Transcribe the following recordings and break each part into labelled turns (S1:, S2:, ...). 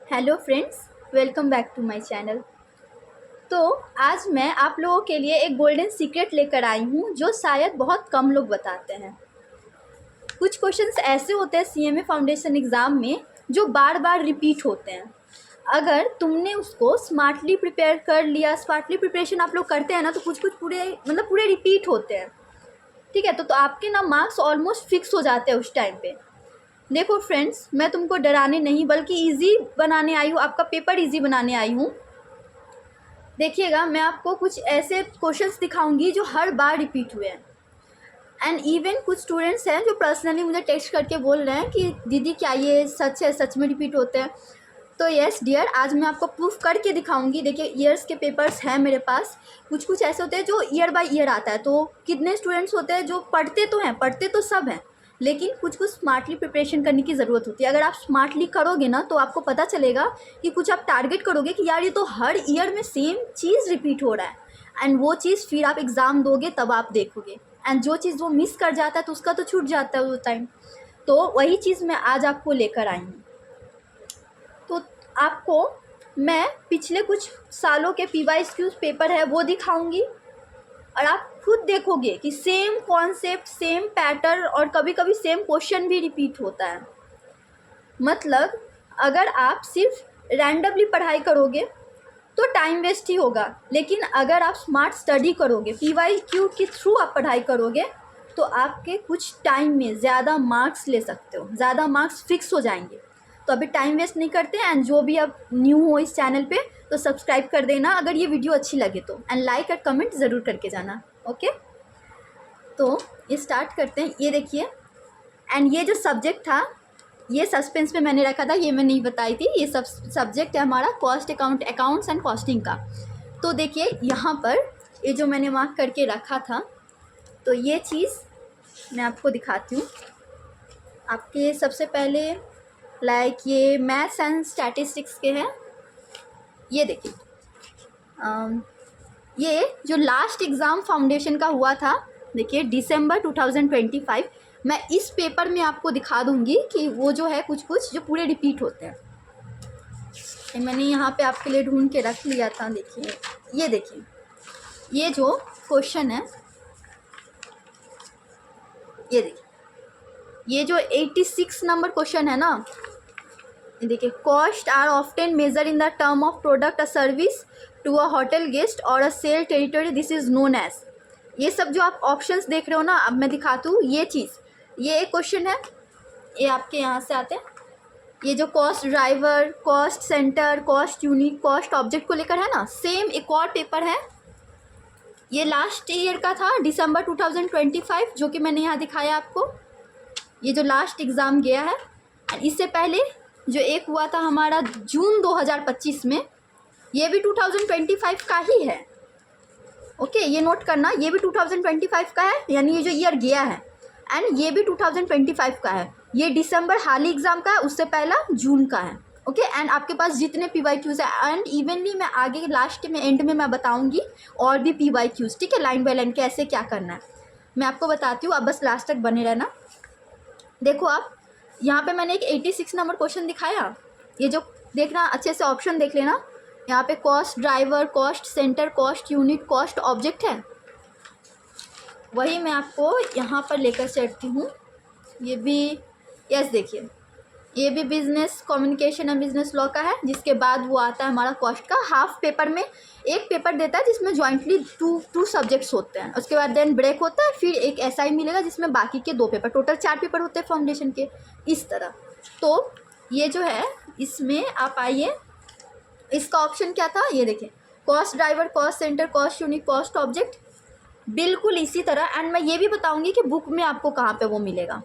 S1: Hello friends, welcome back to my channel. तो आज मैं आप लोगों के लिए एक गोल्डन सीक्रेट लेकर आई हूँ जो शायद बहुत कम लोग बताते हैं। कुछ क्वेश्चंस ऐसे होते हैं सीएमए फाउंडेशन एग्ज़ाम में जो बार बार रिपीट होते हैं। अगर तुमने उसको स्मार्टली प्रिपेयर कर लिया, स्मार्टली प्रिपरेशन आप लोग करते हैं ना, तो कुछ कुछ पूरे रिपीट होते हैं। ठीक है, तो आपके ना मार्क्स ऑलमोस्ट फिक्स हो जाते हैं उस टाइम पे। देखो फ्रेंड्स, मैं तुमको डराने नहीं बल्कि इजी बनाने आई हूँ, आपका पेपर इजी बनाने आई हूँ। देखिएगा, मैं आपको कुछ ऐसे क्वेश्चंस दिखाऊंगी जो हर बार रिपीट हुए हैं। एंड इवन कुछ स्टूडेंट्स हैं जो पर्सनली मुझे टेक्स्ट करके बोल रहे हैं कि दीदी क्या ये सच है, सच में रिपीट होते हैं। तो यस डियर, आज मैं आपको प्रूफ करके दिखाऊंगी। देखिए, ईयर्स के पेपर्स हैं मेरे पास। कुछ कुछ ऐसे होते हैं जो ईयर बाय ईयर आता है। तो कितने स्टूडेंट्स होते हैं जो पढ़ते तो हैं, पढ़ते तो सब हैं, लेकिन कुछ कुछ स्मार्टली प्रिपरेशन करने की ज़रूरत होती है। अगर आप स्मार्टली करोगे ना तो आपको पता चलेगा कि कुछ आप टारगेट करोगे कि यार ये तो हर ईयर में सेम चीज़ रिपीट हो रहा है। एंड वो चीज़ फिर आप एग्ज़ाम दोगे तब आप देखोगे। एंड जो चीज़ वो मिस कर जाता है तो उसका तो छूट जाता है वो टाइम। तो वही चीज़ मैं आज आपको लेकर आई हूँ। तो आपको मैं पिछले कुछ सालों के PYQs पेपर है वो दिखाऊंगी और आप खुद देखोगे कि सेम कॉन्सेप्ट, सेम पैटर्न और कभी कभी सेम क्वेश्चन भी रिपीट होता है। मतलब अगर आप सिर्फ रैंडमली पढ़ाई करोगे तो टाइम वेस्ट ही होगा, लेकिन अगर आप स्मार्ट स्टडी करोगे, PYQ के थ्रू आप पढ़ाई करोगे, तो आपके कुछ टाइम में ज़्यादा मार्क्स ले सकते हो, ज़्यादा मार्क्स फिक्स हो जाएंगे। तो अभी टाइम वेस्ट नहीं करते। एंड जो भी अब न्यू हो इस चैनल पे तो सब्सक्राइब कर देना अगर ये वीडियो अच्छी लगे तो, एंड लाइक और कमेंट ज़रूर करके जाना। ओके, तो ये स्टार्ट करते हैं। ये देखिए, एंड ये जो सब्जेक्ट था ये सस्पेंस में मैंने रखा था, ये मैं नहीं बताई थी। ये सब सब्जेक्ट है हमारा कॉस्ट अकाउंट्स एंड कॉस्टिंग का। तो देखिए यहाँ पर ये जो मैंने मार्क करके रखा था, तो ये चीज़ मैं आपको दिखाती हूँ। आपके सबसे पहले लाइक ये मैथ्स एंड स्टैटिस्टिक्स के हैं। ये देखिए, ये जो लास्ट एग्ज़ाम फाउंडेशन का हुआ था, देखिए दिसंबर 2025, मैं इस पेपर में आपको दिखा दूंगी कि वो जो है कुछ कुछ जो पूरे रिपीट होते हैं। मैंने यहाँ पे आपके लिए ढूंढ के रख लिया था। देखिए, ये देखिए, ये जो क्वेश्चन है, ये देखिए, ये जो 86 नंबर क्वेश्चन है ना, ये देखिए, cost are often major in the term of product a service to a hotel guest or a sale territory, this is known as. ये सब जो आप ऑप्शंस देख रहे हो ना, अब मैं दिखाती हूँ ये चीज़। ये एक क्वेश्चन है, ये आपके यहाँ से आते हैं। ये जो cost driver, cost centre, cost unit, cost object को लेकर है ना, सेम एक और पेपर है। ये लास्ट ईयर का था, दिसंबर 2025, जो कि मैंने यहाँ दिखाया आपको। ये जो लास्ट एग्ज़ाम गया है, इससे पहले जो एक हुआ था हमारा जून 2025 में, ये भी 2025 का ही है। ओके, ये नोट करना, ये भी 2025 का है, यानी ये जो ईयर गया है। एंड ये भी 2025 का है। ये दिसंबर हाल ही एग्ज़ाम का है, उससे पहला जून का है। ओके, एंड आपके पास जितने PYQs है, एंड इवनली मैं आगे लास्ट में एंड में मैं बताऊंगी और भी PYQs। ठीक है, लाइन बाय लाइन कैसे क्या करना है मैं आपको बताती हूँ, आप बस लास्ट तक बने रहना। देखो आप, यहाँ पे मैंने एक 86 नंबर क्वेश्चन दिखाया। ये जो देखना, अच्छे से ऑप्शन देख लेना। यहाँ पे cost driver, cost centre, cost unit, cost object है। वही मैं आपको यहाँ पर लेकर चलती हूँ। ये भी यस, देखिए, ये भी business communication and business law का है। जिसके बाद वो आता है हमारा कॉस्ट का। हाफ पेपर में एक पेपर देता है जिसमें जॉइंटली टू सब्जेक्ट्स होते हैं। उसके बाद देन ब्रेक होता है, फिर एक SI मिलेगा जिसमें बाकी के 2 पेपर, टोटल 4 पेपर होते हैं फाउंडेशन के, इस तरह। तो ये जो है, इसमें आप आइए, इसका ऑप्शन क्या था, ये देखिए, cost driver, cost centre, cost unit, cost object, बिल्कुल इसी तरह। एंड मैं ये भी बताऊंगी कि बुक में आपको कहाँ पे वो मिलेगा।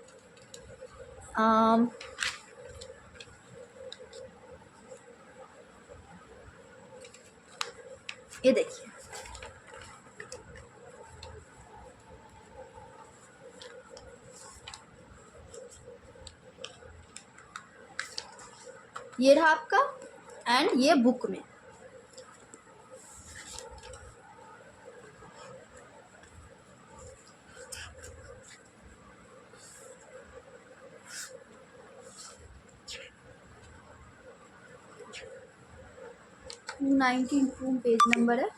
S1: ये देखिए, ये रहा आपका, एंड ये बुक में। 292 पेज नंबर है।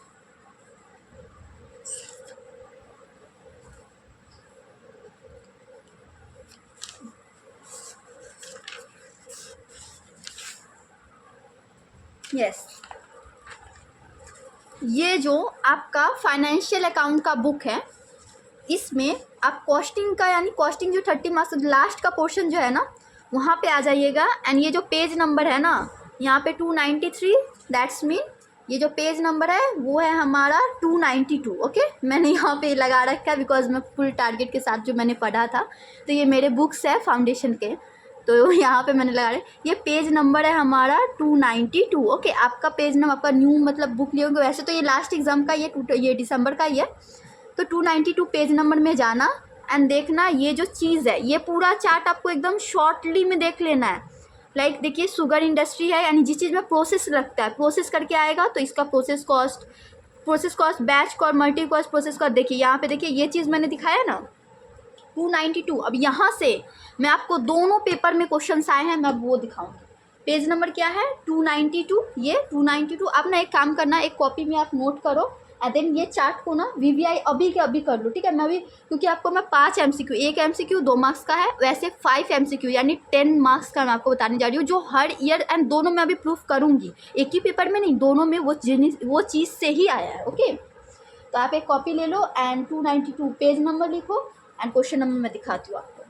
S1: यस, ये जो आपका फाइनेंशियल अकाउंट का बुक है, इसमें आप कॉस्टिंग का, यानी कॉस्टिंग जो 30 मार्क्स लास्ट का पोर्शन जो है ना, वहाँ पे आ जाइएगा। एंड ये जो पेज नंबर है ना, यहाँ पे 293, दैट्स मीन ये जो पेज नंबर है वो है हमारा 292। ओके, मैंने यहाँ पे लगा रखा है बिकॉज मैं फुल टारगेट के साथ जो मैंने पढ़ा था, तो ये मेरे बुक्स है फाउंडेशन के, तो यहाँ पे मैंने लगा रहा, ये पेज नंबर है हमारा 292। ओके, आपका पेज नंबर, आपका न्यू मतलब बुक लिए होंगे, वैसे तो ये लास्ट एग्जाम का ये दिसंबर का ही है, तो 292 पेज नंबर में जाना एंड देखना ये जो चीज़ है, ये पूरा चार्ट आपको एकदम शॉर्टली में देख लेना है। लाइक देखिए, शुगर इंडस्ट्री है, यानी जिस चीज़ में प्रोसेस लगता है, प्रोसेस करके आएगा तो इसका process cost, batch cost, multi cost, process cost. देखिए यहाँ पे, देखिए ये चीज़ मैंने दिखाया ना 292। अब यहाँ से मैं आपको दोनों पेपर में क्वेश्चन आए हैं, मैं अब वो दिखाऊंगी। पेज नंबर क्या है 292, ये 292। आप ना एक काम करना, एक कॉपी में आप नोट करो एंड देन ये चार्ट को ना वीवीआई अभी के अभी कर लो, ठीक है। मैं अभी, क्योंकि आपको मैं 5 एमसीक्यू, एक एमसीक्यू 2 मार्क्स का है, वैसे 5 एमसीक्यू यानी 10 मार्क्स का मैं आपको बताने जा रही हूँ, जो हर ईयर एंड दोनों में अभी प्रूफ करूँगी, एक ही पेपर में नहीं, दोनों में वो चीज़ से ही आया है। ओके, तो आप एक कॉपी ले लो एंड 292 पेज नंबर लिखो एंड क्वेश्चन नंबर मैं दिखाती हूँ आपको।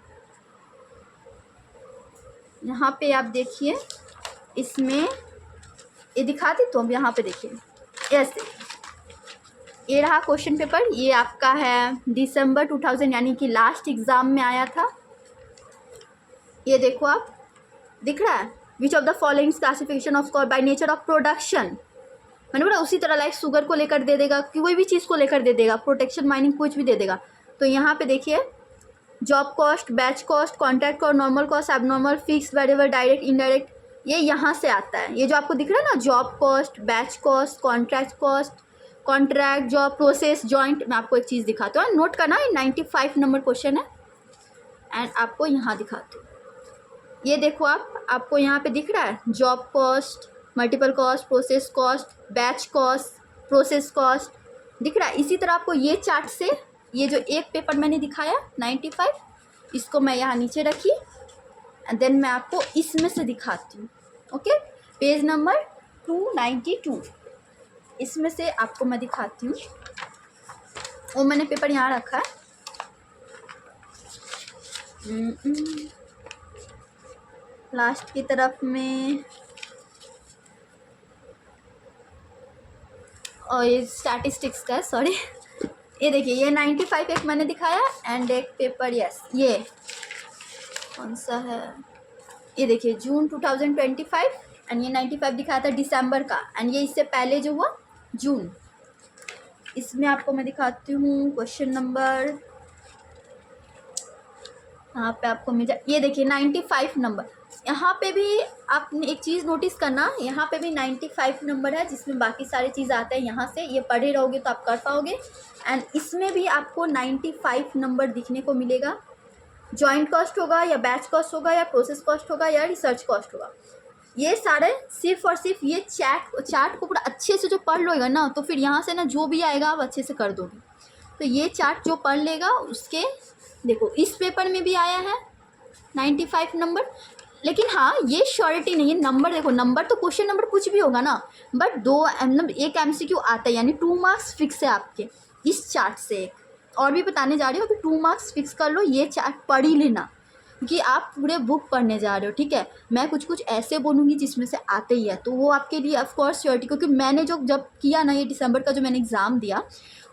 S1: यहाँ पे आप देखिए, इसमें ये दिखाती, तो अब यहाँ पे देखिए ऐसे, ये रहा क्वेश्चन पेपर, ये आपका है दिसंबर 2000 यानी कि लास्ट एग्ज़ाम में आया था। ये देखो आप, दिख रहा है, which of the following classification of by nature of production, मैंने बोला उसी तरह लाइक शुगर को लेकर दे देगा, कि कोई भी चीज़ को लेकर दे देगा, प्रोटेक्शन माइनिंग कुछ भी दे देगा। तो यहाँ पे देखिए, job cost, batch cost, contract cost, normal cost, abnormal, fix, variable, direct, indirect, ये यहाँ से आता है। ये जो आपको दिख रहा है ना, job cost, batch cost, contract cost, contract, job, process, joint. मैं आपको एक चीज़ दिखाता हूँ, नोट करना, 95 नंबर क्वेश्चन है एंड आपको यहाँ दिखाती हूँ। ये देखो आपको यहाँ पे दिख रहा है job cost, multiple cost, process cost, batch cost, process cost, दिख रहा है। इसी तरह आपको ये चार्ट से, ये जो एक पेपर मैंने दिखाया 95, इसको मैं यहाँ नीचे रखी एंड देन मैं आपको इसमें से दिखाती हूँ। ओके, पेज नंबर 292, इसमें से आपको मैं दिखाती हूँ। वो मैंने पेपर यहाँ रखा है, लास्ट की तरफ में, और ये स्टैटिस्टिक्स का है, सॉरी। ये देखिए, ये 95 एक मैंने दिखाया एंड एक पेपर, यस, ये कौन सा है, ये देखिए जून 2025 एंड ये 95 दिखाया था दिसंबर का, एंड ये इससे पहले जो हुआ जून। इसमें आपको मैं दिखाती हूँ क्वेश्चन नंबर, यहाँ पे आपको मिल जाए, ये देखिए 95 नंबर। यहाँ पे भी आपने एक चीज़ नोटिस करना, यहाँ पे भी 95 नंबर है, जिसमें बाकी सारी चीज़ आते हैं यहाँ से, ये पढ़े रहोगे तो आप कर पाओगे। एंड इसमें भी आपको 95 नंबर दिखने को मिलेगा। जॉइंट कॉस्ट होगा या बैच कॉस्ट होगा या प्रोसेस कॉस्ट होगा या रिसर्च कॉस्ट होगा, ये सारे सिर्फ और सिर्फ ये चार्ट को पूरा अच्छे से जो पढ़ लोगे ना, तो फिर यहाँ से ना जो भी आएगा आप अच्छे से कर दोगे। तो ये चार्ट जो पढ़ लेगा उसके, देखो इस पेपर में भी आया है 95 नंबर, लेकिन हाँ ये श्योरिटी नहीं है। नंबर देखो, नंबर तो क्वेश्चन नंबर कुछ भी होगा ना, बट मतलब एक एमसीक्यू आता है, यानी 2 मार्क्स फिक्स है आपके इस चार्ट से। और भी बताने जा रही हो, अभी 2 मार्क्स फिक्स कर लो, ये चार्ट पढ़ ही लेना, क्योंकि आप पूरे बुक पढ़ने जा रहे हो, ठीक है। मैं कुछ कुछ ऐसे बोलूँगी जिसमें से आते ही है, तो वो आपके लिए ऑफकोर्स श्योरिटी, क्योंकि मैंने जब किया ना, ये दिसंबर का जो मैंने एग्ज़ाम दिया,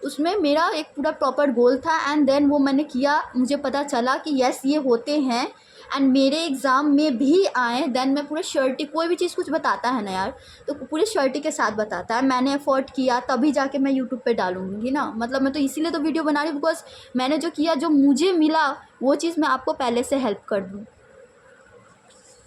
S1: उसमें मेरा एक पूरा प्रॉपर गोल था एंड देन वो मैंने किया, मुझे पता चला कि यस ये होते हैं एंड मेरे एग्ज़ाम में भी आए, देन मैं पूरे श्योरिटी, कोई भी चीज़ कुछ बताता है ना यार, तो पूरे श्योरिटी के साथ बताता है। मैंने एफर्ट किया तभी जाके मैं यूट्यूब पे डालूँगी ना, मतलब मैं तो इसीलिए तो वीडियो बना रही हूँ, बिकॉज मैंने जो किया, जो मुझे मिला, वो चीज़ मैं आपको पहले से हेल्प कर दूँ।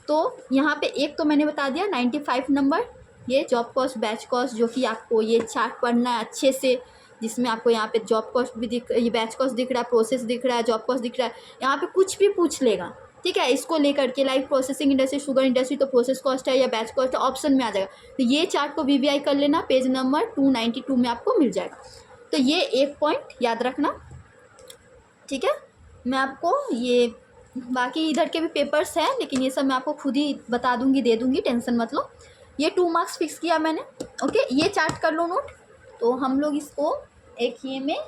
S1: तो यहाँ पे एक तो मैंने बता दिया 95 नंबर, ये जॉब कॉस्ट, बैच कॉस्ट, जो कि आपको ये चार्ट पढ़ना है अच्छे से, जिसमें आपको यहाँ पे जॉब कॉस्ट भी दिख, ये बैच कॉस्ट दिख रहा है, प्रोसेस दिख रहा है, जॉब कॉस्ट दिख रहा है, यहाँ पे कुछ भी पूछ लेगा, ठीक है, इसको लेकर के like processing industry, sugar industry, तो प्रोसेस कॉस्ट है या बैच कॉस्ट है, ऑप्शन में आ जाएगा। तो ये चार्ट को वीवीआई कर लेना, पेज नंबर 292 में आपको मिल जाएगा। तो ये एक पॉइंट याद रखना, ठीक है। मैं आपको ये बाकी इधर के भी पेपर्स हैं, लेकिन ये सब मैं आपको खुद ही बता दूंगी, दे दूंगी, टेंशन मत लो। ये 2 मार्क्स फिक्स किया मैंने, ओके। ये चार्ट कर लो नोट। तो हम लोग इसको एक ये में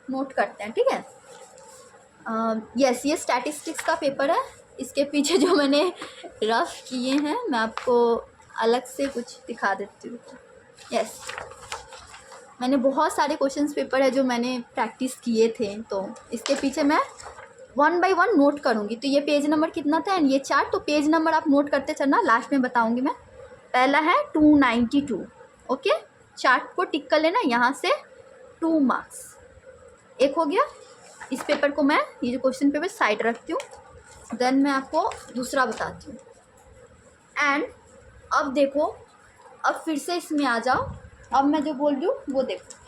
S1: नोट करते हैं, ठीक है। यस, ये स्टैटिस्टिक्स का पेपर है। इसके पीछे जो मैंने रफ किए हैं मैं आपको अलग से कुछ दिखा देती हूँ। यस, मैंने बहुत सारे क्वेश्चंस पेपर है जो मैंने प्रैक्टिस किए थे, तो इसके पीछे मैं 1 बाय 1 नोट करूँगी। तो ये पेज नंबर कितना था एंड ये चार्ट, तो पेज नंबर आप नोट करते चलना, लास्ट में बताऊँगी मैं। पहला है 292, ओके। चार्ट को टिक कर लेना, यहाँ से 2 मार्क्स एक हो गया। इस पेपर को मैं, ये जो क्वेश्चन पेपर साइड रखती हूँ। देन मैं आपको दूसरा बताती हूँ। एंड अब देखो, अब फिर से इसमें आ जाओ। अब मैं जो बोल रही हूँ वो देखो।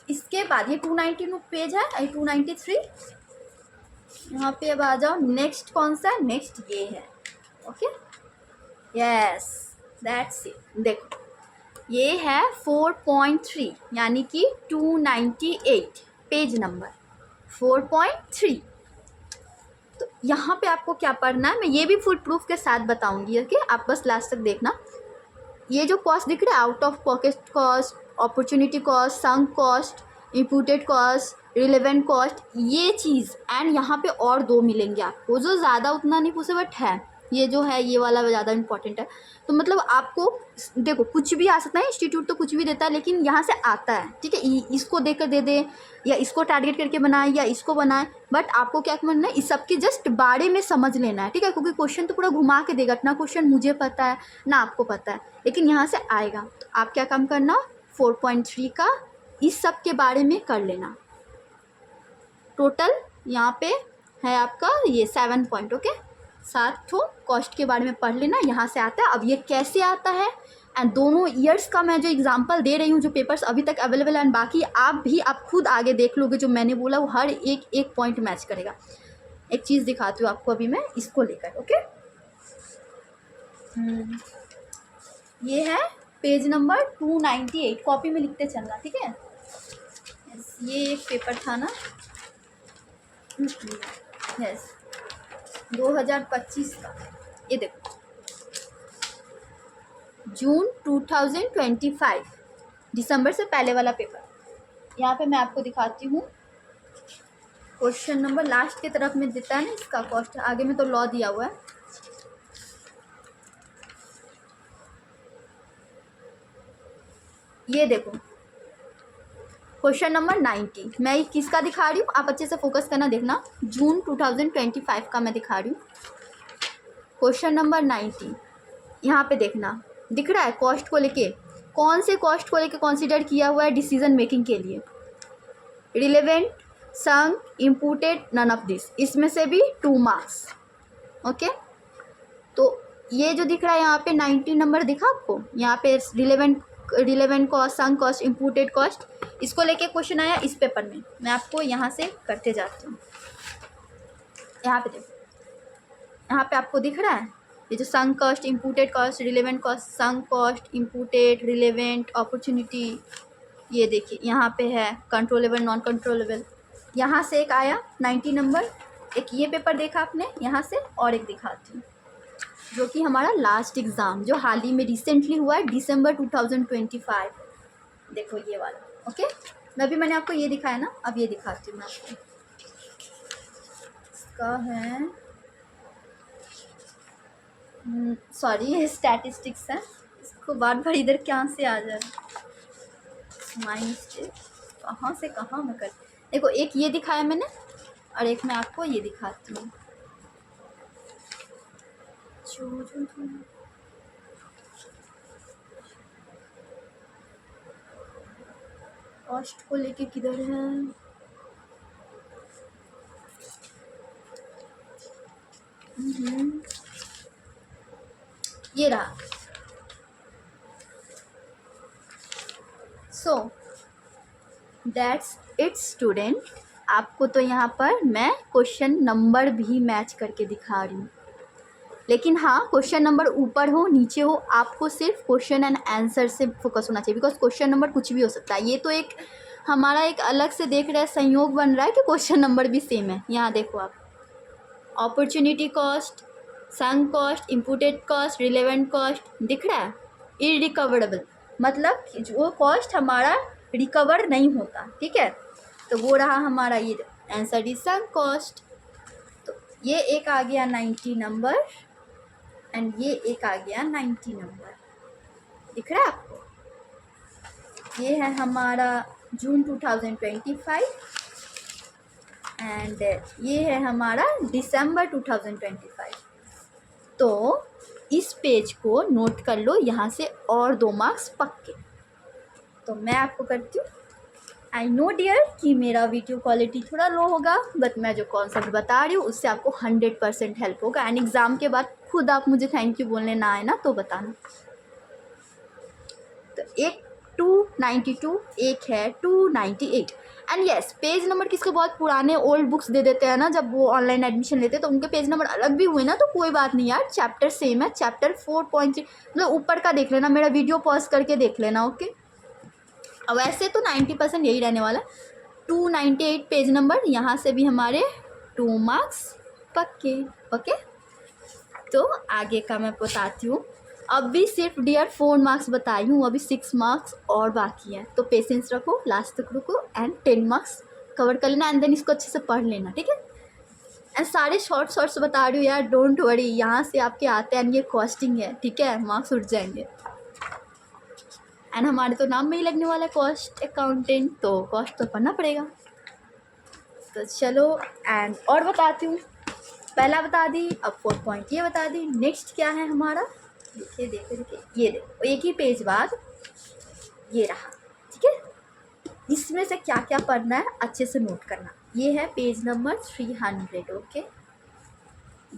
S1: इसके बाद ये 292 पेज है, 293। यहाँ पे अब आ जाओ, नेक्स्ट कौन सा है? नेक्स्ट ये है, ओके। Yes, that's it. देखो ये है 4.3, यानी कि 298 पेज नंबर 4.3। तो यहाँ पे आपको क्या पढ़ना है, मैं ये भी फुल प्रूफ के साथ बताऊंगी, ओके। आप बस लास्ट तक देखना। ये जो कॉस्ट दिख रहा है, out of pocket cost, opportunity cost, sunk cost, imputed cost, relevant cost, ये चीज़ एंड यहाँ पे और 2 मिलेंगे आपको, जो ज़्यादा उतना नहीं पूछे बट है, ये जो है ये वाला ज़्यादा इंपॉर्टेंट है। तो मतलब आपको देखो कुछ भी आ सकता है, इंस्टीट्यूट तो कुछ भी देता है, लेकिन यहाँ से आता है, ठीक है। इसको देकर दे दे या इसको टारगेट करके बनाए या इसको बनाए, बट आपको क्या करना है, इस सब के जस्ट बारे में समझ लेना है, ठीक है। क्योंकि क्वेश्चन तो पूरा घुमा के देगा, ना क्वेश्चन मुझे पता है ना आपको पता है, लेकिन यहाँ से आएगा। तो आप क्या काम करना, 4.3 का इस सब के बारे में कर लेना। टोटल यहाँ पे है आपका ये 7 पॉइंट, ओके। 7 ठो कॉस्ट के बारे में पढ़ लेना, यहाँ से आता है। अब ये कैसे आता है एंड दोनों ईयर्स का मैं जो एग्जांपल दे रही हूँ, जो पेपर्स अभी तक अवेलेबल है, एंड बाकी आप खुद आगे देख लोगे, जो मैंने बोला वो हर एक पॉइंट मैच करेगा। एक चीज़ दिखाती हूँ आपको अभी मैं इसको लेकर, ओके। ये है पेज नंबर 298, कॉपी में लिखते चलना, ठीक है। ये एक पेपर था ना, यस, 2025 का। ये देखो, जून 2025, दिसंबर से पहले वाला पेपर। यहाँ पे मैं आपको दिखाती हूँ क्वेश्चन नंबर, लास्ट की तरफ में देता है ना इसका कॉस्ट, आगे में तो लॉ दिया हुआ है। ये देखो क्वेश्चन नंबर 90, मैं किसका दिखा रही हूँ, आप अच्छे से फोकस करना, देखना। जून 2025 का मैं दिखा रही हूँ, क्वेश्चन नंबर 90। यहाँ पे देखना, दिख रहा है कॉस्ट को लेके, कौन से कॉस्ट को लेके कंसीडर किया हुआ है डिसीजन मेकिंग के लिए? Relevant, sunk, imputed, none of this. इसमें से भी 2 मार्क्स, ओके। तो ये जो दिख रहा है यहाँ पे 90 नंबर दिखा आपको, यहाँ पे relevant cost, sunk cost, imputed cost, इसको लेके क्वेश्चन आया इस पेपर में। मैं आपको यहाँ से करते जाती हूँ। यहाँ पे देखो, यहाँ पे आपको दिख रहा है ये जो sunk cost, imputed cost, relevant cost, sunk cost, imputed, relevant, opportunity, ये देखिए यहाँ पे है कंट्रोलेबल, नॉन कंट्रोलेबल। यहाँ से एक आया 90 नंबर, एक ये पेपर देखा आपने यहाँ से, और एक दिखाती हूँ जो कि हमारा लास्ट एग्ज़ाम जो हाल ही में रिसेंटली हुआ है, दिसंबर 2025। देखो ये वाला, ओके। मैंने आपको ये दिखाया ना, अब ये दिखाती हूँ मैं आपको। इसका है, सॉरी, ये स्टैटिस्टिक्स है। इसको बार बार इधर क्या से आ जाए, माई मिस्टेक, कहाँ से कहाँ मैं कर। देखो एक ये दिखाया मैंने, और एक मैं आपको ये दिखाती हूँ। कॉस्ट को लेके किधर है, ये रहा। सो दैट्स इट स्टूडेंट, आपको तो यहाँ पर मैं क्वेश्चन नंबर भी मैच करके दिखा रही हूँ, लेकिन हाँ क्वेश्चन नंबर ऊपर हो नीचे हो, आपको सिर्फ क्वेश्चन एंड आंसर से फोकस होना चाहिए, बिकॉज क्वेश्चन नंबर कुछ भी हो सकता है। ये तो एक हमारा एक अलग से देख रहे हैं संयोग बन रहा है कि क्वेश्चन नंबर भी सेम है। यहाँ देखो आप, opportunity cost, sunk cost, imputed cost, relevant cost दिख रहा है। इरिकवरेबल मतलब वो कॉस्ट हमारा रिकवर नहीं होता, ठीक है। तो वो रहा हमारा ये आंसर इज संक कॉस्ट। तो ये एक आ गया 90 नंबर एंड ये एक आ गया 90 नंबर, दिख रहा है आपको। ये है हमारा जून 2025 एंड ये है हमारा दिसंबर 2025। तो इस पेज को नोट कर लो, यहाँ से और 2 मार्क्स पक्के। तो मैं आपको करती हूँ, आई नो डियर कि मेरा वीडियो क्वालिटी थोड़ा लो होगा, बट मैं जो कॉन्सेप्ट बता रही हूँ उससे आपको 100% हेल्प होगा। एंड एग्ज़ाम के बाद खुद आप मुझे थैंक यू बोलने ना आए ना तो बताना। तो एक 292, एक है 298 एंड यस पेज नंबर किसके बहुत पुराने ओल्ड बुक्स दे देते हैं ना, जब वो ऑनलाइन एडमिशन लेते हैं तो उनके पेज नंबर अलग भी हुए ना तो कोई बात नहीं यार, चैप्टर सेम है। चैप्टर 4.3 मतलब ऊपर का देख लेना, मेरा वीडियो पॉज करके देख लेना, ओके। अब वैसे तो 90% यही रहने वाला। 298 पेज नंबर, यहाँ से भी हमारे 2 मार्क्स पक्के, ओके। तो आगे का मैं बताती हूँ। अब भी सिर्फ डियर 4 मार्क्स बताई हूँ, अभी 6 मार्क्स और बाकी हैं, तो पेशेंस रखो, लास्ट तक रुको एंड 10 मार्क्स कवर कर लेना एंड देन इसको अच्छे से पढ़ लेना, ठीक है। एंड सारे शॉर्ट्स बता रही हूँ यार, डोंट वरी, यहाँ से आपके आते हैं एंड ये कॉस्टिंग है, ठीक है, मार्क्स उठ जाएंगे। एंड हमारे तो नाम में ही लगने वाला है कॉस्ट अकाउंटेंट, तो कॉस्ट तो पढ़ना पड़ेगा। तो चलो एंड और बताती हूँ, पहला बता दी, अब 4 पॉइंट ये बता दी। नेक्स्ट क्या है हमारा, देखिए ये देखो, एक ही पेज बाद ये रहा, ठीक है। इसमें से क्या क्या पढ़ना है अच्छे से नोट करना। ये है पेज नंबर 300, ओके।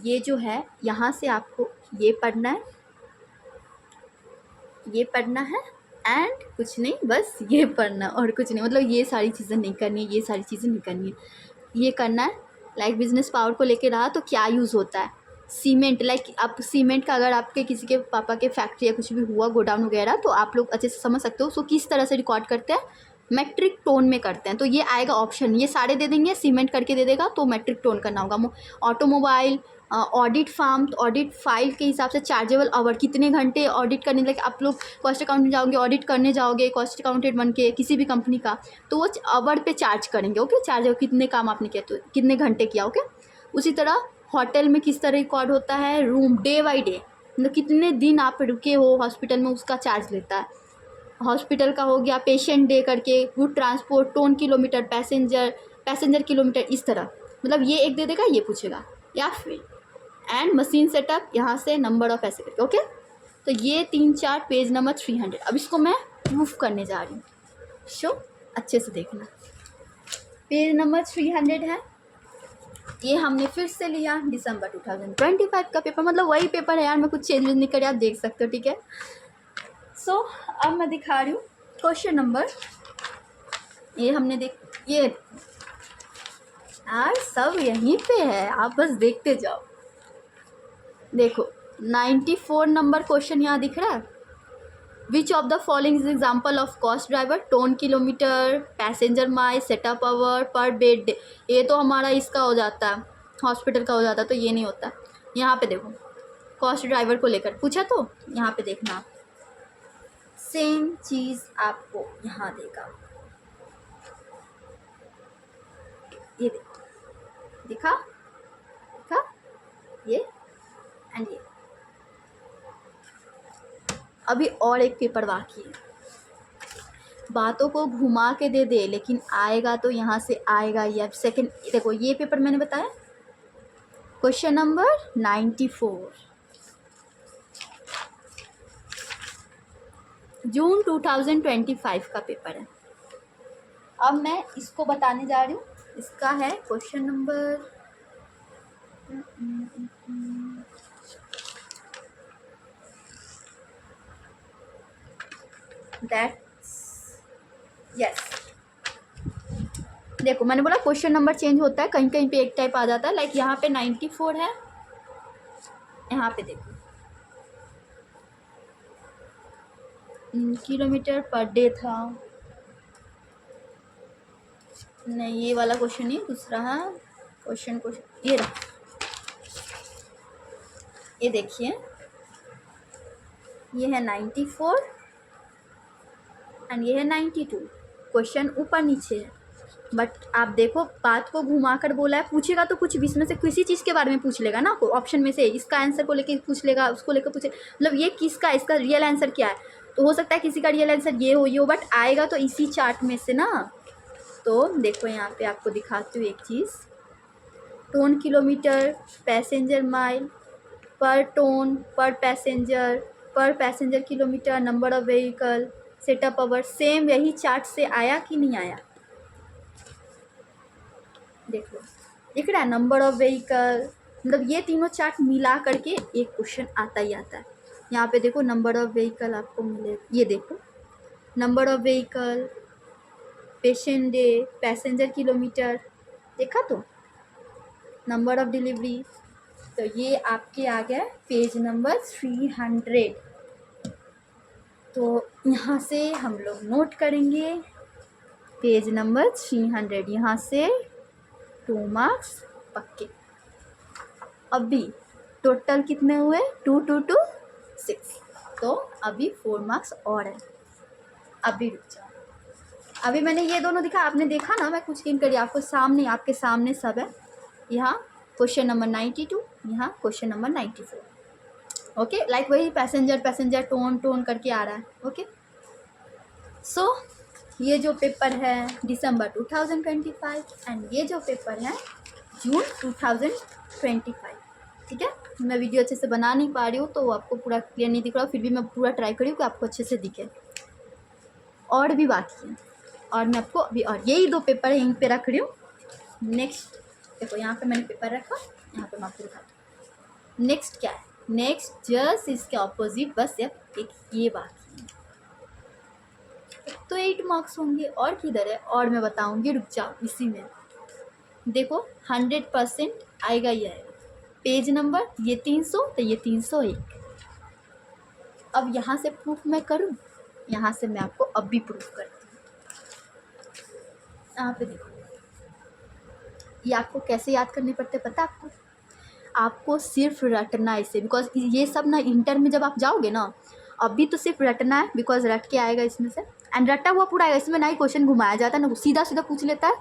S1: ये जो है यहाँ से आपको ये पढ़ना है, ये पढ़ना है एंड कुछ नहीं, बस ये पढ़ना और कुछ नहीं, मतलब ये सारी चीज़ें नहीं करनी है, ये सारी चीज़ें नहीं करनी है, ये करना है। लाइक बिजनेस पावर को लेके रहा तो क्या यूज़ होता है, सीमेंट, लाइक आप सीमेंट का अगर आपके किसी के पापा के फैक्ट्री या कुछ भी हुआ गोडाउन वगैरह तो आप लोग अच्छे से समझ सकते हो उसको किस तरह से रिकॉर्ड करते हैं, मेट्रिक टोन में करते हैं। तो ये आएगा ऑप्शन, ये सारे दे देंगे, सीमेंट करके दे देगा तो मेट्रिक टोन करना होगा। ऑटोमोबाइल, ऑडिट फार्म, तो ऑडिट फाइल के हिसाब से चार्जेबल आवर, कितने घंटे ऑडिट करने लगे आप लोग, कॉस्ट अकाउंटेंट जाओगे ऑडिट करने जाओगे कॉस्ट अकाउंटेंट बन के किसी भी कंपनी का, तो वो आवर पे चार्ज करेंगे, ओके। चार्ज कितने काम आपने किया तो कितने घंटे किया, ओके। उसी तरह होटल में किस तरह रिकॉर्ड होता है, रूम डे बाई डे, मतलब कितने दिन आप रुके हो हॉस्पिटल में उसका चार्ज लेता है। हॉस्पिटल का हो गया पेशेंट डे करके, good transport, tone kilometre, passenger kilometre, इस तरह, मतलब ये एक दे देगा, ये पूछेगा, या फिर एंड मशीन सेटअप, यहाँ से नंबर ऑफ ऐसे करके, ओके। तो ये 3-4 पेज नंबर 300। अब इसको मैं प्रूफ करने जा रही हूँ, शो अच्छे से देखना। पेज नंबर 300 है, ये हमने फिर से लिया दिसंबर 2025 का पेपर, मतलब वही पेपर है यार, मैं कुछ चेंजेस नहीं करी, आप देख सकते हो, ठीक है। सो अब मैं दिखा रही हूँ क्वेश्चन नंबर, ये हमने ये यार सब यहीं पे है, आप बस देखते जाओ। देखो 94 नंबर क्वेश्चन यहाँ दिख रहा है, which of the following is example of cost driver, tonne kilometre, passenger mile, setup hour, per bed day. ये तो हमारा इसका हो जाता है, हॉस्पिटल का हो जाता है, तो ये नहीं होता। यहाँ पे देखो कॉस्ट ड्राइवर को लेकर पूछा, तो यहाँ पे देखना आप, सेम चीज़ आपको यहाँ देगा, ये देखो, दिखा ये एंड ये। अभी और एक पेपर बाकी है, बातों को घुमा के दे दे लेकिन आएगा तो यहाँ से आएगा। ये सेकंड देखो, ये पेपर मैंने बताया क्वेश्चन नंबर 94, जून 2025 का पेपर है। अब मैं इसको बताने जा रही हूँ, इसका है क्वेश्चन नंबर दैट्स यस देखो मैंने बोला क्वेश्चन नंबर चेंज होता है, कहीं कहीं पे एक टाइप आ जाता है। लाइक यहाँ पे 94 है, यहाँ पे देखो किलोमीटर पर डे था। नहीं ये वाला क्वेश्चन नहीं, दूसरा है क्वेश्चन ये रहा, ये देखिए ये है 94 एंड ये है 92। क्वेश्चन ऊपर नीचे है, बट आप देखो बात को घुमा कर बोला है। पूछेगा तो कुछ भी इसमें से किसी चीज़ के बारे में पूछ लेगा ना, ऑप्शन में से इसका आंसर को लेके पूछ लेगा, उसको लेकर पूछे, मतलब ये किसका, इसका रियल आंसर क्या है। तो हो सकता है किसी का रियल आंसर ये हो, बट आएगा तो इसी चार्ट में से ना। तो देखो यहाँ पे आपको दिखाती हूँ एक चीज़, tonne kilometre, passenger mile, per tonne, per passenger kilometre, number of vehicle, setup hour, same यही चार्ट से आया कि नहीं आया। देखो दिख रहा है नंबर ऑफ व्हीकल, मतलब ये तीनों चार्ट मिला करके एक क्वेश्चन आता ही आता है। यहाँ पे देखो नंबर ऑफ व्हीकल आपको मिले, ये देखो number of vehicle, patient day, passenger kilometre, देखा तो नंबर ऑफ डिलीवरी। तो ये आपके आ गया पेज नंबर 300। तो यहाँ से हम लोग नोट करेंगे पेज नंबर 300, यहाँ से 2 मार्क्स पक्के। अभी टोटल कितने हुए, 2 2 2 6, तो अभी 4 मार्क्स और है। अभी रुक जाओ, अभी मैंने ये दोनों दिखा, आपने देखा ना, मैं कुछ नहीं करी, आपको सामने, आपके सामने सब है। यहाँ क्वेश्चन नंबर 92, यहाँ क्वेश्चन नंबर 94। ओके, लाइक वही पैसेंजर टोन करके आ रहा है। ओके, सो ये जो पेपर है दिसंबर 2025 एंड ये जो पेपर है जून 2025। ठीक है, मैं वीडियो अच्छे से बना नहीं पा रही हूँ तो आपको पूरा क्लियर नहीं दिख रहा, फिर भी मैं पूरा ट्राई करी हूँ कि आपको अच्छे से दिखे। और भी बाकी है, और मैं आपको अभी और यही 2 पेपर है यहीं पे रख रही हूँ। नेक्स्ट देखो यहाँ पे मैंने पेपर रखा, यहाँ पे मैं आपको दिखाती हूँ। नेक्स्ट क्या है, नेक्स्ट जस्ट इसके ऑपोजिट बस एक ये बाकी है। तो 8 मार्क्स होंगे और किधर है, और मैं बताऊंगी, रुक जाओ इसी में। देखो 100% आएगा ही आएगा। पेज नंबर ये 300, तो ये 301। अब यहाँ से प्रूफ मैं करूँ, यहाँ से मैं आपको अब भी प्रूफ करती हूँ। यहाँ पे देखो ये आपको कैसे याद करने पड़ते पता है आपको सिर्फ रटना इसे, बिकॉज ये सब ना इंटर में जब आप जाओगे ना, अभी तो सिर्फ रटना है, बिकॉज रट के आएगा इसमें से, एंड रटा हुआ पूरा आएगा, इसमें ना ही क्वेश्चन घुमाया जाता है ना सीधा सीधा पूछ लेता है।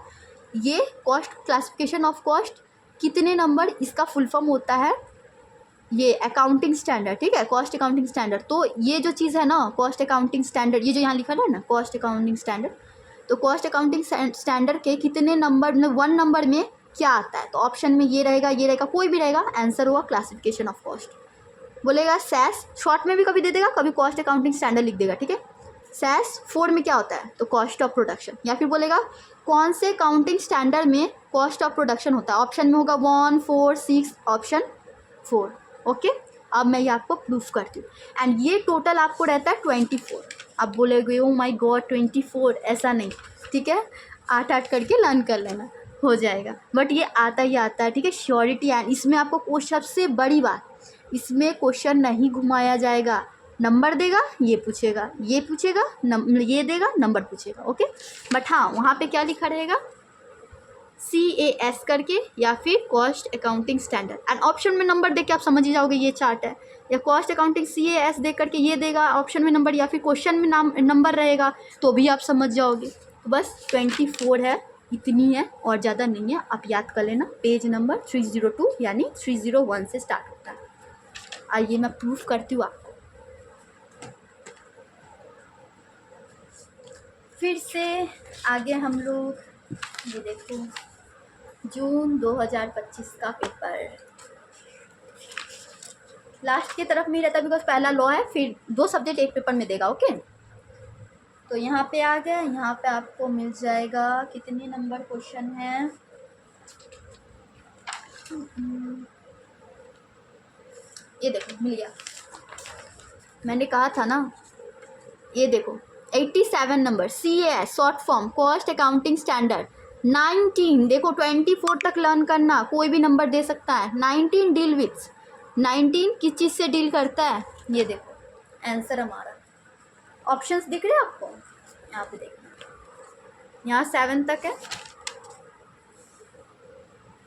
S1: ये कॉस्ट, क्लासिफिकेशन ऑफ कॉस्ट, कितने नंबर, इसका फुल फॉर्म होता है ये अकाउंटिंग स्टैंडर्ड। ठीक है, कॉस्ट अकाउंटिंग स्टैंडर्ड। तो ये जो चीज़ है ना कॉस्ट अकाउंटिंग स्टैंडर्ड, ये जो यहाँ लिखा है ना कॉस्ट अकाउंटिंग स्टैंडर्ड, तो कॉस्ट अकाउंटिंग स्टैंडर्ड के कितने नंबर, मतलब 1 नंबर में क्या आता है। तो ऑप्शन में ये रहेगा, कोई भी रहेगा, आंसर हुआ क्लासिफिकेशन ऑफ कॉस्ट। बोलेगा सैस, शॉर्ट में भी कभी दे देगा, कभी कॉस्ट अकाउंटिंग स्टैंडर्ड लिख देगा। ठीक है, सैस 4 में क्या होता है, तो कॉस्ट ऑफ प्रोडक्शन, या फिर बोलेगा कौन से अकाउंटिंग स्टैंडर्ड में कॉस्ट ऑफ प्रोडक्शन होता है। ऑप्शन में होगा 1 4 6, ऑप्शन 4। ओके, अब मैं ये आपको प्रूफ करती हूँ, एंड ये टोटल आपको रहता है 24। अब बोलेगे ओ माय गॉड 24, ऐसा नहीं। ठीक है, 8 करके लर्न कर लेना, हो जाएगा, बट ये आता ही आता है। ठीक है, श्योरिटी। एंड इसमें आपको सबसे बड़ी बात, इसमें क्वेश्चन नहीं घुमाया जाएगा, नंबर देगा, ये पूछेगा, ये देगा, नंबर पूछेगा। ओके, बट हाँ वहाँ पे क्या लिखा रहेगा, CAS करके, या फिर cost accounting standard, and option में नंबर दे के आप समझ ही जाओगे ये चार्ट है, या कॉस्ट अकाउंटिंग CAS दे करके ये देगा ऑप्शन में नंबर, या फिर क्वेश्चन में नंबर रहेगा तो भी आप समझ जाओगे। तो बस 24 है, इतनी है और ज़्यादा नहीं है, आप याद कर लेना। पेज नंबर 302 यानी 301 से स्टार्ट होता है। आइए मैं प्रूफ करती हूँ आपको। फिर से आगे हम लोग, ये देखो जून 2025 का पेपर लास्ट की तरफ में रहता है, बिकॉज पहला लॉ है, फिर 2 सब्जेक्ट एक पेपर में देगा। ओके, तो यहाँ पे आ गया, यहाँ पे आपको मिल जाएगा कितने नंबर क्वेश्चन है, ये देखो मिल गया, मैंने कहा था ना, ये देखो 87 number, CAS short form cost accounting standard, 19 देखो 24 तक लर्न करना, कोई भी नंबर दे सकता है। 19 डील विथ, 19 किस चीज़ से डील करता है, ये देखो आंसर हमारा। ऑप्शंस दिख रहे हैं आपको, यहाँ पे देखना, यहाँ 7 तक है।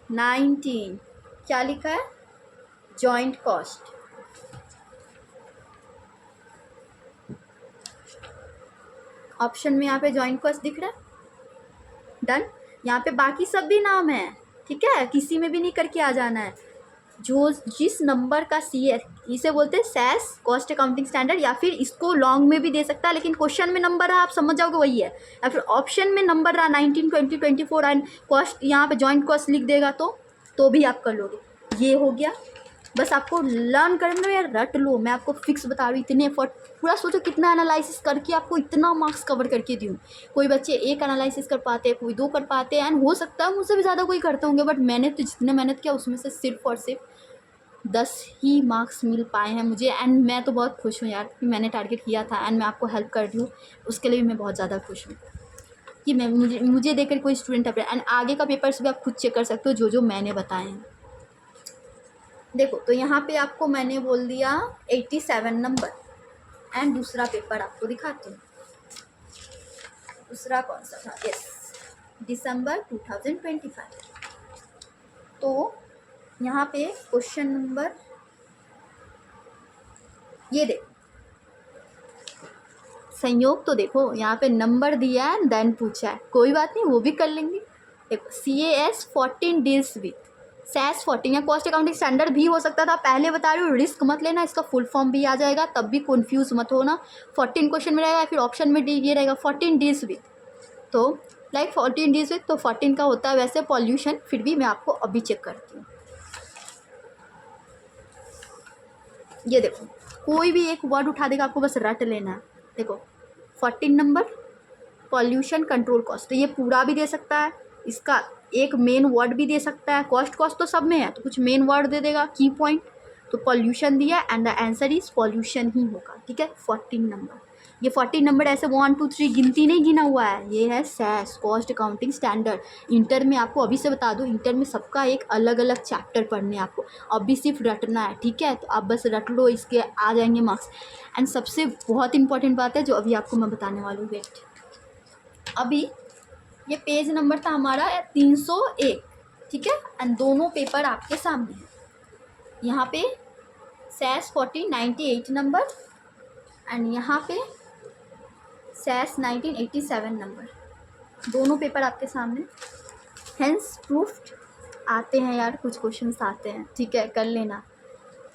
S1: 19 क्या लिखा है, जॉइंट कॉस्ट। ऑप्शन में यहाँ पे जॉइंट कॉस्ट दिख रहा है, डन। यहाँ पे बाकी सब भी नाम है, ठीक है, किसी में भी नहीं करके आ जाना है। जो जिस नंबर का सी है, इसे बोलते हैं सैस, कॉस्ट अकाउंटिंग स्टैंडर्ड, या फिर इसको लॉन्ग में भी दे सकता है, लेकिन क्वेश्चन में नंबर रहा आप समझ जाओगे वही है। या फिर ऑप्शन में नंबर रहा 19, 20, 24 एंड कॉस्ट, यहाँ पे जॉइंट कॉस्ट लिख देगा तो भी आप कर लोगे। ये हो गया, बस आपको लर्न करना है यार, रट लो। मैं आपको फिक्स बता रही हूँ, इतने एफर्ट, पूरा सोचो कितना एनालिसिस करके आपको इतना मार्क्स कवर करके दूँ। कोई बच्चे एक एनालिसिस कर पाते हैं, कोई 2 कर पाते हैं, एंड हो सकता है मुझसे भी ज़्यादा कोई करते होंगे, बट मैंने तो जितने मेहनत किया उसमें से सिर्फ और सिर्फ 10 ही मार्क्स मिल पाए हैं मुझे। एंड मैं तो बहुत खुश हूँ यार कि मैंने टारगेट किया था एंड मैं आपको हेल्प कर रही हूँ, उसके लिए भी मैं बहुत ज़्यादा खुश हूँ कि मुझे देखकर कोई स्टूडेंट है। एंड आगे का पेपर्स भी आप खुद चेक कर सकते हो, जो मैंने बताए हैं। देखो तो यहाँ पे आपको मैंने बोल दिया 87 नंबर। एंड दूसरा पेपर आपको दिखाती हूँ, दूसरा कौन सा था, यस, दिसंबर 2025। तो यहाँ पे क्वेश्चन नंबर, ये देखो संयोग, तो देखो यहाँ पे नंबर दिया है देन पूछा है, कोई बात नहीं वो भी कर लेंगे। देखो CAS 14 डील्स विथ सैस 14, या कॉस्ट अकाउंटिंग स्टैंडर्ड भी हो सकता था, पहले बता रही हूँ, रिस्क मत लेना, इसका फुल फॉर्म भी आ जाएगा, तब भी कन्फ्यूज मत होना। 14 क्वेश्चन में रहेगा, फिर ऑप्शन में ये रहेगा 14 डील्स विथ, तो लाइक 14 डील्स विथ, तो 14 का होता है वैसे पॉल्यूशन, फिर भी मैं आपको अभी चेक करती हूँ। ये देखो कोई भी एक वर्ड उठा देगा, आपको बस रट लेना है। देखो 14 नंबर पॉल्यूशन कंट्रोल कॉस्ट, तो ये पूरा भी दे सकता है, इसका एक मेन वर्ड भी दे सकता है। कॉस्ट तो सब में है, तो कुछ मेन वर्ड दे देगा, की पॉइंट, तो पॉल्यूशन दिया and the answer is pollution ही होगा, ठीक है। 14 नंबर, ये 14 नंबर ऐसे 1 2 3 गिनती नहीं गिना हुआ है, ये है सैस, कॉस्ट अकाउंटिंग स्टैंडर्ड। इंटर में आपको अभी से बता दो, इंटर में सबका एक अलग अलग चैप्टर पढ़ने आपको, अभी सिर्फ रटना है, ठीक है। तो आप बस रट लो, इसके आ जाएंगे मार्क्स। एंड सबसे बहुत इंपॉर्टेंट बात है जो अभी आपको मैं बताने वाली हूँ, वेट, अभी ये पेज नंबर था हमारा 301, ठीक है। एंड दोनों पेपर आपके सामने हैं, यहाँ पे सैस 14 98 नंबर एंड यहाँ पे सैस 1987 नंबर, दोनों पेपर आपके सामने। हेंस प्रूफ्ड आते हैं यार, कुछ क्वेश्चंस आते हैं, ठीक है, कर लेना।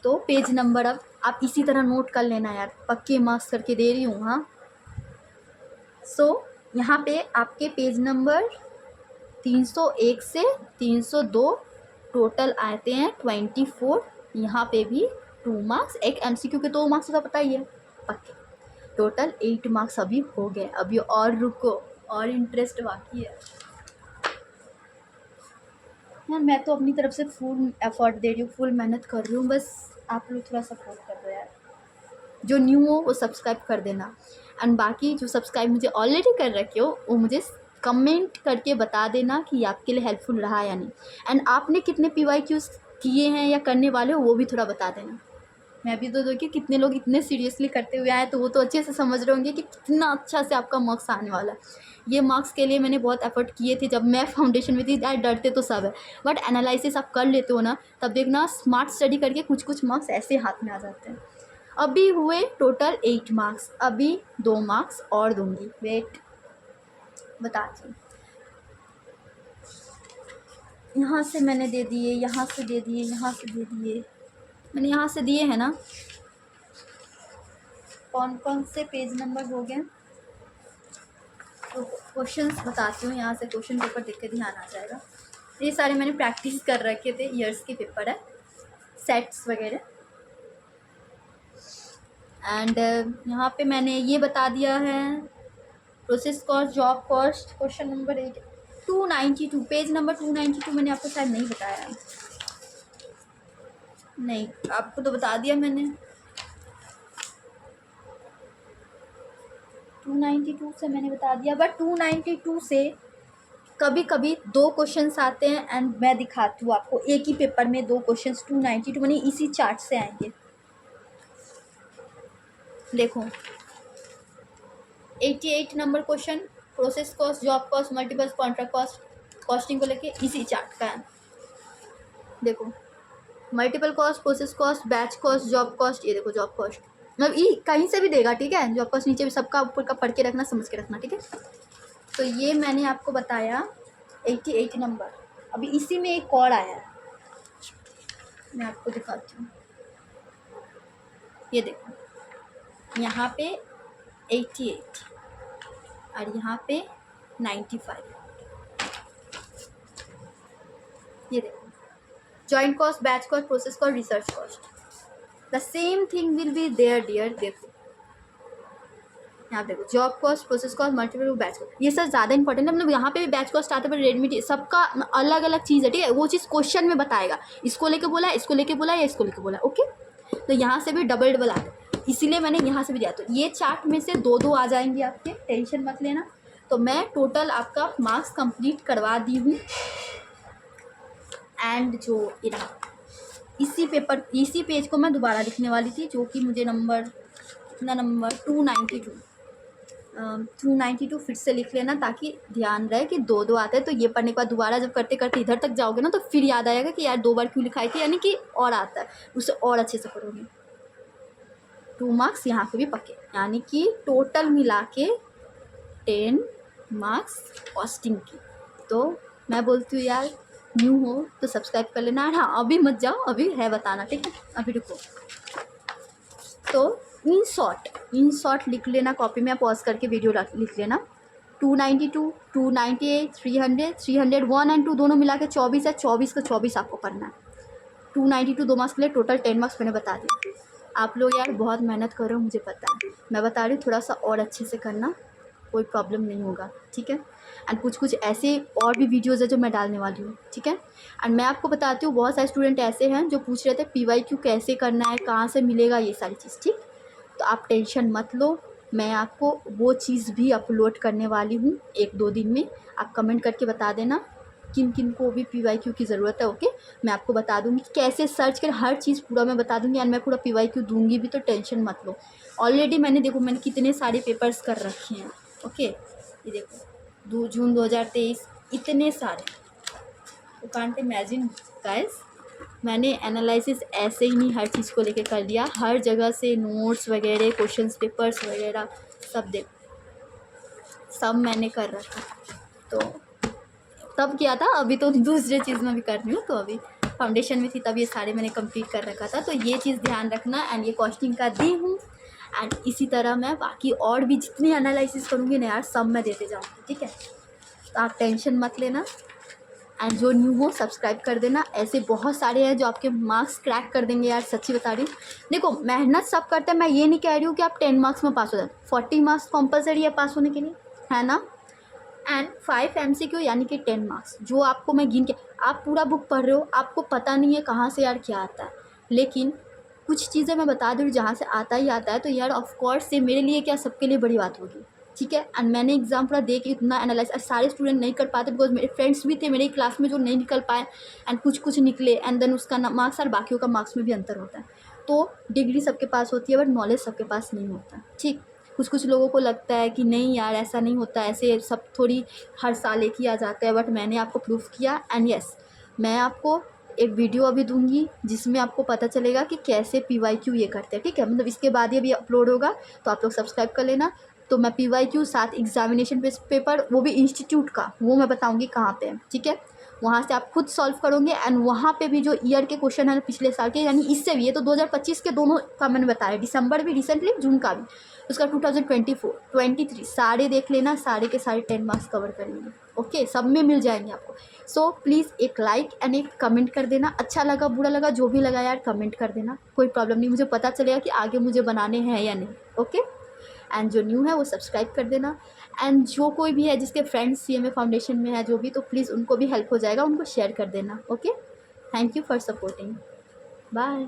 S1: तो पेज नंबर अब आप इसी तरह नोट कर लेना यार, पक्के मार्क्स करके दे रही हूँ, हाँ। सो यहाँ पे आपके पेज नंबर 301 से 302 टोटल आते हैं 24। यहाँ पे भी 2 मार्क्स, एक MCQ के 2 मार्क्स का पता ही है, पक्के टोटल 8 मार्क्स अभी हो गए। अभी और रुको, और इंटरेस्ट बाकी है यार। मैं तो अपनी तरफ से फुल एफर्ट दे रही हूँ, फुल मेहनत कर रही हूँ, बस आप लोग थोड़ा सपोर्ट कर दो यार। जो न्यू हो वो सब्सक्राइब कर देना, एंड बाकी जो सब्सक्राइब मुझे ऑलरेडी कर रखे हो वो मुझे कमेंट करके बता देना कि आपके लिए हेल्पफुल रहा या नहीं। एंड आपने कितने PYQs किए हैं या करने वाले हो वो भी थोड़ा बता देना। मैं भी तो देखिए कितने लोग इतने सीरियसली करते हुए आए, तो वो तो अच्छे से समझ रहे होंगे कि कितना अच्छा से आपका मार्क्स आने वाला है। ये मार्क्स के लिए मैंने बहुत एफर्ट किए थे, जब मैं फाउंडेशन में थी यार, डरते तो सब है, बट एनालिसिस आप कर लेते हो ना, तब देखना स्मार्ट स्टडी करके कुछ मार्क्स ऐसे हाथ में आ जाते हैं। अभी हुए टोटल 8 मार्क्स, अभी 2 मार्क्स और दूंगी, वेट बताती हूँ। यहाँ से मैंने दे दिए, यहाँ से दे दिए, यहाँ से दे दिए, मैंने यहाँ से दिए हैं ना। कौन कौन से पेज नंबर हो गए, तो क्वेश्चंस बताती हूँ। यहाँ से क्वेश्चन पेपर देख के ध्यान आ जाएगा। ये सारे मैंने प्रैक्टिस कर रखे थे, ईयर्स के पेपर है, सेट्स वगैरह। एंड यहाँ पे मैंने ये बता दिया है, process cost, job cost, question number 8 292, page number 292 मैंने आपको शायद नहीं बताया, नहीं आपको तो बता दिया मैंने। 292 से मैंने बता दिया, बट 292 से कभी कभी 2 क्वेश्चंस आते हैं एंड मैं दिखाती हूँ आपको, एक ही पेपर में 2 क्वेश्चंस 292 यानी इसी चार्ट से आएंगे। देखो 88 number question, process cost, job cost, multiple contract cost, costing को लेके इसी चार्ट का है। देखो multiple cost, process cost, batch cost, job cost, ये देखो जॉब कॉस्ट, मतलब ये कहीं से भी देगा, ठीक है। जॉब कॉस्ट नीचे भी सबका ऊपर का पढ़ के रखना, समझ के रखना, ठीक है। तो ये मैंने आपको बताया 88 नंबर। अभी इसी में एक और आया है, मैं आपको दिखाती हूँ। ये देखो यहाँ पे 88 और यहाँ पे 95। ये देखो joint cost, batch cost, process cost, research cost, the same thing will be there dear. देखो यहाँ देखो job cost, process cost, multiple batch cost, ये सब ज़्यादा इंपॉर्टेंट है। मतलब यहाँ पे भी बैच कॉस्ट आता है, पर रेडमी सबका अलग अलग चीज़ है, ठीक है। वो चीज़ क्वेश्चन में बताएगा, इसको लेके बोला है, इसको लेके बोला है, या इसको लेके बोला है, ओके। तो यहाँ से भी डबल डबल आता है, इसीलिए मैंने यहाँ से भी दिया। तो ये चार्ट में से 2-2 आ जाएंगे आपके, टेंशन मत लेना। तो मैं टोटल आपका मार्क्स कंप्लीट करवा दी हूँ। एंड जो रहा इसी पेपर, इसी पेज को मैं दोबारा लिखने वाली थी, जो कि मुझे नंबर कितना, नंबर 292 फिर से लिख लेना, ताकि ध्यान रहे कि 2-2 आते हैं। तो ये पढ़ने के बाद दोबारा जब करते करते इधर तक जाओगे ना, तो फिर याद आएगा कि यार 2 बार क्यों लिखाई थी, यानी कि और आता है, उससे और अच्छे से पढ़ोगे। 2 मार्क्स यहाँ के भी पक्के, यानी कि टोटल मिला के 10 मार्क्स कॉस्टिंग की। तो मैं बोलती हूँ यार, न्यू हो तो सब्सक्राइब कर लेना। हाँ अभी मत जाओ, अभी है बताना, ठीक है, अभी रुको। तो इन शॉर्ट लिख लेना, कॉपी में पॉज करके वीडियो लिख लेना। 292, 298, 300, 301 एंड 2 दोनों मिला के 24 है। 24 का 24 आपको करना है। 292 2 मार्क्स के लिए टोटल 10 मार्क्स मैंने बता दिए। आप लोग यार बहुत मेहनत कर रहे हो, मुझे पता है, मैं बता रही हूँ, थोड़ा सा और अच्छे से करना, कोई प्रॉब्लम नहीं होगा, ठीक है। एंड कुछ ऐसे और भी वीडियोज़ है जो मैं डालने वाली हूँ, ठीक है। एंड मैं आपको बताती हूँ, बहुत सारे स्टूडेंट ऐसे हैं जो पूछ रहे थे PYQ कैसे करना है, कहाँ से मिलेगा, ये सारी चीज़, ठीक। तो आप टेंशन मत लो, मैं आपको वो चीज़ भी अपलोड करने वाली हूँ 1-2 दिन में। आप कमेंट करके बता देना किन किन को भी PYQ की ज़रूरत है, ओके। मैं आपको बता दूँगी कैसे सर्च कर, हर चीज़ पूरा मैं बता दूँगी। एंड मैं पूरा PYQ दूँगी भी, तो टेंशन मत लो। ऑलरेडी मैंने देखो मैंने कितने सारे पेपर्स कर रखे हैं, ओके। ये देखो जून 2023, इतने सारे, यू कांट इमेजिन गाइस। मैंने एनालिसिस ऐसे ही नहीं हर चीज़ को लेके कर लिया, हर जगह से नोट्स वगैरह, क्वेश्चंस पेपर्स वगैरह सब सब मैंने कर रखा। तो तब किया था, अभी तो दूसरे चीज़ में भी कर रही हूँ। तो अभी फाउंडेशन में थी तब ये सारे मैंने कंप्लीट कर रखा था। तो ये चीज़ ध्यान रखना। एंड ये कॉस्टिंग का दी हूँ। एंड इसी तरह मैं बाकी और भी जितनी एनालिसिस करूँगी ना यार, सब मैं देते जाऊँगी, ठीक है। तो आप टेंशन मत लेना। एंड जो न्यू हो सब्सक्राइब कर देना। ऐसे बहुत सारे हैं जो आपके मार्क्स क्रैक कर देंगे यार, सच्ची बता रही हूँ। देखो मेहनत सब करते हैं, मैं ये नहीं कह रही हूँ कि आप 10 मार्क्स में पास हो जाए। 40 मार्क्स कंपलसरी है पास होने के लिए, है ना। एंड 5 MCQ यानी कि 10 मार्क्स, जो आपको मैं गिन के, आप पूरा बुक पढ़ रहे हो, आपको पता नहीं है कहाँ से यार क्या आता है, लेकिन कुछ चीज़ें मैं बता दूँ जहाँ से आता ही आता है, तो यार ऑफकोर्स से मेरे लिए क्या सबके लिए बड़ी बात होगी, ठीक है। एंड मैंने एग्जाम पूरा दे के इतना एनालाइज, सारे स्टूडेंट नहीं कर पाते, बिकॉज मेरे फ्रेंड्स भी थे मेरी क्लास में जो नहीं निकल पाए, एंड कुछ निकले। एंड देन उसका मार्क्स और बाकियों का मार्क्स में भी अंतर होता है। तो डिग्री सबके पास होती है, बट नॉलेज सबके पास नहीं होता, ठीक। कुछ लोगों को लगता है कि नहीं यार ऐसा नहीं होता, ऐसे सब थोड़ी हर साल एक ही आ जाता है, बट मैंने आपको प्रूफ किया। एंड यस, मैं आपको एक वीडियो अभी दूंगी जिसमें आपको पता चलेगा कि कैसे PYQ ये करते हैं, ठीक है। मतलब इसके बाद ये भी अपलोड होगा, तो आप लोग सब्सक्राइब कर लेना। तो मैं PYQ साथ एग्जामिनेशन पेपर, वो भी इंस्टीट्यूट का, वो मैं बताऊंगी कहाँ पे है, ठीक है। वहाँ से आप खुद सॉल्व करोगे। एंड वहाँ पे भी जो ईयर के क्वेश्चन है पिछले साल के, यानी इससे भी, ये तो 2025 के दोनों का मैंने बताया, दिसंबर भी रिसेंटली, जून का भी, उसका 2024 23 सारे देख लेना, सारे के सारे 10 मार्क्स कवर करेंगे, ओके। सब में मिल जाएंगे आपको। सो प्लीज़ एक लाइक एंड एक कमेंट कर देना, अच्छा लगा बुरा लगा जो भी लगा यार कमेंट कर देना, कोई प्रॉब्लम नहीं, मुझे पता चलेगा कि आगे मुझे बनाने हैं या नहीं, ओके। एंड जो न्यू है वो सब्सक्राइब कर देना। एंड जो कोई भी है जिसके फ्रेंड्स CMA फाउंडेशन में है जो भी, तो प्लीज़ उनको भी हेल्प हो जाएगा, उनको शेयर कर देना, okay. Thank you for supporting, bye.